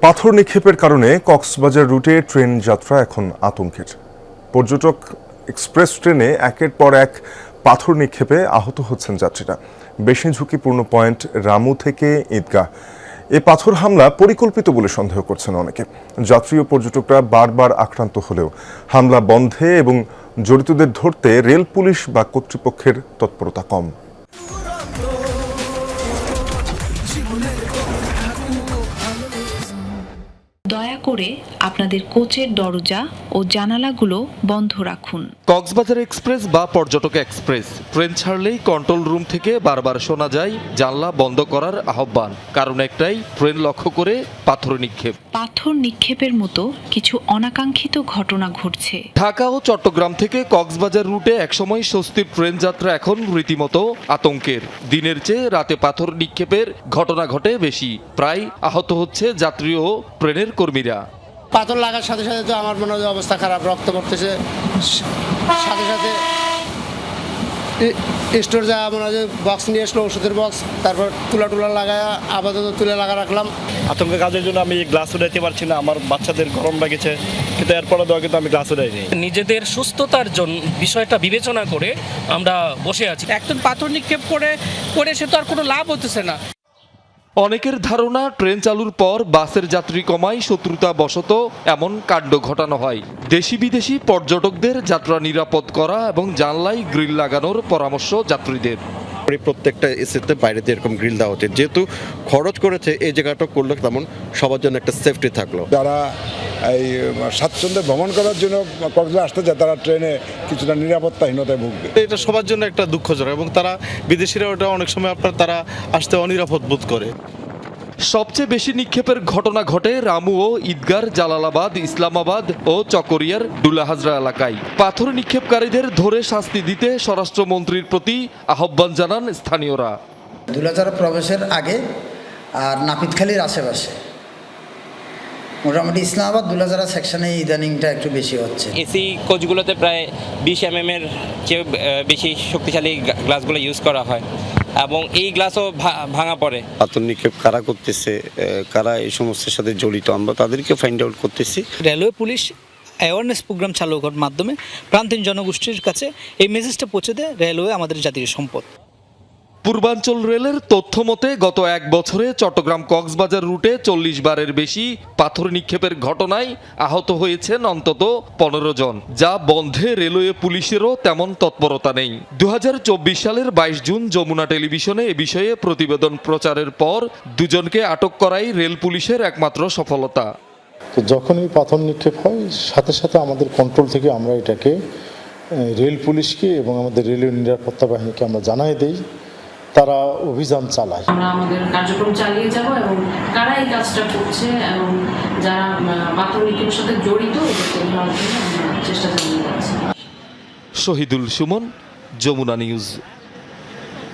পাথর নিক্ষেপের কারণে কক্সবাজার রুটে ট্রেন যাত্রা এখন আতঙ্কের। পর্যটক এক্সপ্রেস ট্রেনে একের পর এক পাথর নিক্ষেপে আহত হচ্ছেন যাত্রীরা। বেশি ঝুঁকিপূর্ণ পয়েন্ট রামু থেকে ঈদগাহ। এ পাথর হামলা পরিকল্পিত বলে সন্দেহ করছেন অনেকে। যাত্রী ও পর্যটকরা বারবার আক্রান্ত হলেও হামলা বন্ধে এবং জড়িতদের ধরতে রেল পুলিশ বা কর্তৃপক্ষের তৎপরতা কম। দয়া করে আপনাদের কোচের দরজা ও জানালাগুলো বন্ধ রাখুন। কক্সবাজার এক্সপ্রেস বা পর্যটক এক্সপ্রেস ট্রেন ছাড়লেই কন্ট্রোল রুম থেকে বারবার শোনা যায় জানলা বন্ধ করার আহ্বান। কারণ একটাই, ট্রেন লক্ষ্য করে পাথর নিক্ষেপ। পাথর নিক্ষেপের মতো কিছু অনাকাঙ্ক্ষিত ঘটনা ঘটছে। ঢাকা ও চট্টগ্রাম থেকে কক্সবাজার রুটে একসময় স্বস্তির ট্রেন যাত্রা এখন রীতিমতো আতঙ্কের। দিনের চেয়ে রাতে পাথর নিক্ষেপের ঘটনা ঘটে বেশি। প্রায় আহত হচ্ছে যাত্রী ও ট্রেনের কর্মীরা। পাথর লাগার সাথে সাথে তো আমার মনে হয় অবস্থা খারাপ, রক্ত পড়তেছে। সাথে সাথে স্টোর যা মনে হয় বক্স নিয়ে আসলো, ওষুধের বক্স, তারপর তুলা লাগায় আপাতত তুলে লাগা রাখলাম। আতঙ্কের কাজের জন্য আমি গ্লাস উঠাইতে পারছি না, আমার বাচ্চাদের গরম লাগেছে, কিন্তু এরপরে দেওয়া কিন্তু আমি গ্লাস উঠাইনি। নিজেদের সুস্থতার জন্য বিষয়টা বিবেচনা করে আমরা বসে আছি। একজন পাথর নিক্ষেপ করে সে তো আর কোনো লাভ হতেছে না। অনেকের ধারণা ট্রেন চালুর পর বাসের যাত্রী কমায় শত্রুতা বশত এমন কাণ্ড ঘটানো হয়। দেশি বিদেশি পর্যটকদের যাত্রা নিরাপদ করা এবং জানলায় গ্রিল লাগানোর পরামর্শ যাত্রীদের। প্রত্যেকটা এসিতে বাইরেতে এরকম গ্রিল দেওয়া হচ্ছে, যেহেতু খরচ করেছে এই জায়গাটা করলে তেমন সবার জন্য একটা সেফটি থাকলো। যারা এই স্বাচ্ছন্দ্যে ভ্রমণ করার জন্য কক্সবাজার আসতে যায় তারা ট্রেনে কিছুটা নিরাপত্তাহীনতায় ভুগবে। এটা সবার জন্য একটা দুঃখজনক, এবং তারা বিদেশিরা ওটা অনেক সময় তারা আসতে অনিরাপদ বোধ করে। সবচেয়ে বেশি নিক্ষেপের ঘটনা ঘটে রামু ও ঈদগার, জালালাবাদ, ইসলামাবাদ ও চকরিয়ার ডুলাহাজরা এলাকায়। পাথর নিক্ষেপকারীদের ধরে শাস্তি দিতে স্বরাষ্ট্রমন্ত্রীর প্রতি আহ্বান জানান স্থানীয়রা। ডুলাহাজরা প্রবেশের আগে আর নাপিতখালীর আশেপাশে মোটামুটি ইসলামাবাদ ডুলাহাজরা সেকশনে ইদানিংটা একটু বেশি হচ্ছে। এসি কোচগুলোতে প্রায় 20 mm এর চেয়ে বেশি শক্তিশালী গ্লাসগুলো ইউজ করা হয় এবং এই গ্লাসও ভাঙা পড়ে। পাথর নিক্ষেপ কারা করতেছে, কারা এই সমস্যার সাথে জড়িত, আমরা তাদেরকে ফাইন্ড আউট করতেছি। রেলওয়ে পুলিশ অ্যাওয়ারনেস প্রোগ্রাম চালু করার মাধ্যমে প্রান্তিক জনগোষ্ঠীর কাছে এই মেসেজটা পৌঁছে দেয়, রেলওয়ে আমাদের জাতীয় সম্পদ। পূর্বাঞ্চল রেলের তথ্য মতে গত এক বছরে চট্টগ্রাম কক্সবাজার রুটে 40 বারের বেশি পাথর নিক্ষেপের ঘটনায় আহত হয়েছেন অন্তত 15 জন, যা বন্ধে রেলওয়ে পুলিশেরও তেমন তৎপরতা নেই। 2024 সালের 22 জুন যমুনা টেলিভিশনে এ বিষয়ে প্রতিবেদন প্রচারের পর দুজনকে আটক করাই রেল পুলিশের একমাত্র সফলতা। তো যখনই পাথর নিক্ষেপ হয় সাথে সাথে আমাদের কন্ট্রোল থেকে আমরা এটাকে রেল পুলিশকে এবং আমাদের রেলওয়ে নিরাপত্তা বাহিনীকে আমরা জানাই দেই, তারা অভিযান চালায়। আমরা আমাদের কার্যক্রম চালিয়ে যাব এবং কারা এই কাজটা করছে এবং যারা পাথর নিক্ষেপের সাথে জড়িত এদেরকে ধরার জন্য আমরা চেষ্টা চালিয়ে যাচ্ছি। শহীদুল সুমন, যমুনা নিউজ।